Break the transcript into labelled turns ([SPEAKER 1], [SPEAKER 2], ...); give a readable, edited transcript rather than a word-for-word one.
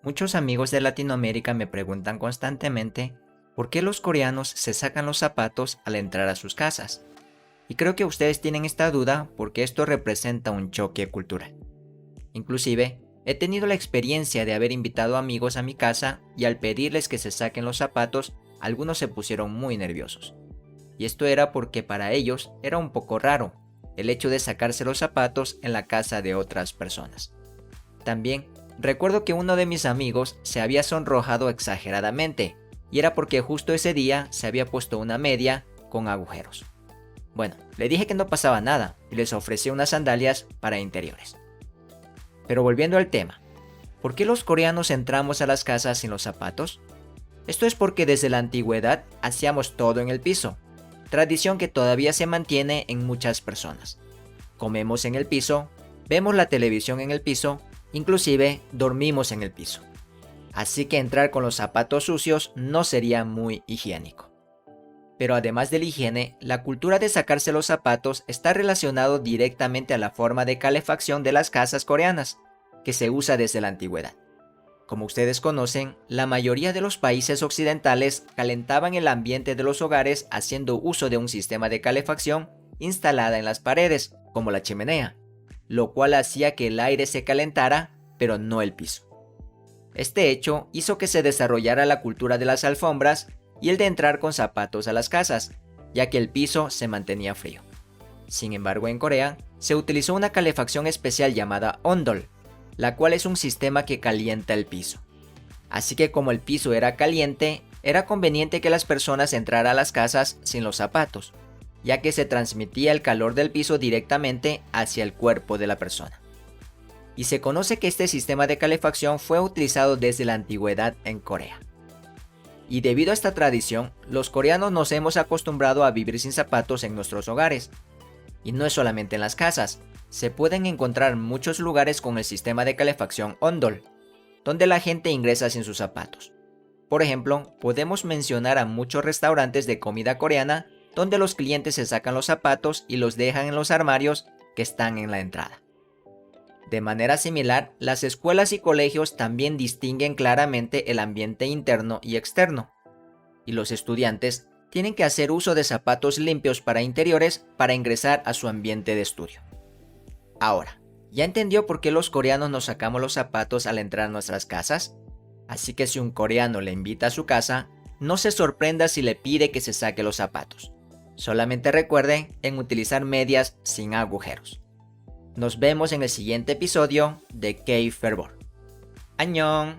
[SPEAKER 1] Muchos amigos de Latinoamérica me preguntan constantemente por qué los coreanos se sacan los zapatos al entrar a sus casas. Y creo que ustedes tienen esta duda porque esto representa un choque cultural. Inclusive, he tenido la experiencia de haber invitado amigos a mi casa y al pedirles que se saquen los zapatos, algunos se pusieron muy nerviosos. Y esto era porque para ellos era un poco raro el hecho de sacarse los zapatos en la casa de otras personas. También recuerdo que uno de mis amigos se había sonrojado exageradamente, y era porque justo ese día se había puesto una media con agujeros. Bueno, le dije que no pasaba nada y les ofrecí unas sandalias para interiores. Pero volviendo al tema, ¿por qué los coreanos entramos a las casas sin los zapatos? Esto es porque desde la antigüedad hacíamos todo en el piso, tradición que todavía se mantiene en muchas personas. Comemos en el piso, vemos la televisión en el piso, inclusive dormimos en el piso. Así que entrar con los zapatos sucios no sería muy higiénico. Pero además de la higiene, la cultura de sacarse los zapatos está relacionado directamente a la forma de calefacción de las casas coreanas, que se usa desde la antigüedad. Como ustedes conocen, la mayoría de los países occidentales calentaban el ambiente de los hogares haciendo uso de un sistema de calefacción instalada en las paredes, como la chimenea, lo cual hacía que el aire se calentara, pero no el piso. Este hecho hizo que se desarrollara la cultura de las alfombras y el de entrar con zapatos a las casas, ya que el piso se mantenía frío. Sin embargo, en Corea se utilizó una calefacción especial llamada ondol, la cual es un sistema que calienta el piso. Así que como el piso era caliente, era conveniente que las personas entraran a las casas sin los zapatos, ya que se transmitía el calor del piso directamente hacia el cuerpo de la persona. Y se conoce que este sistema de calefacción fue utilizado desde la antigüedad en Corea. Y debido a esta tradición, los coreanos nos hemos acostumbrado a vivir sin zapatos en nuestros hogares. Y no es solamente en las casas, se pueden encontrar muchos lugares con el sistema de calefacción ondol, donde la gente ingresa sin sus zapatos. Por ejemplo, podemos mencionar a muchos restaurantes de comida coreana donde los clientes se sacan los zapatos y los dejan en los armarios que están en la entrada. De manera similar, las escuelas y colegios también distinguen claramente el ambiente interno y externo, y los estudiantes tienen que hacer uso de zapatos limpios para interiores para ingresar a su ambiente de estudio. Ahora, ¿ya entendió por qué los coreanos nos sacamos los zapatos al entrar a nuestras casas? Así que si un coreano le invita a su casa, no se sorprenda si le pide que se saque los zapatos. Solamente recuerde en utilizar medias sin agujeros. Nos vemos en el siguiente episodio de K-Fervor. ¡Annyeong!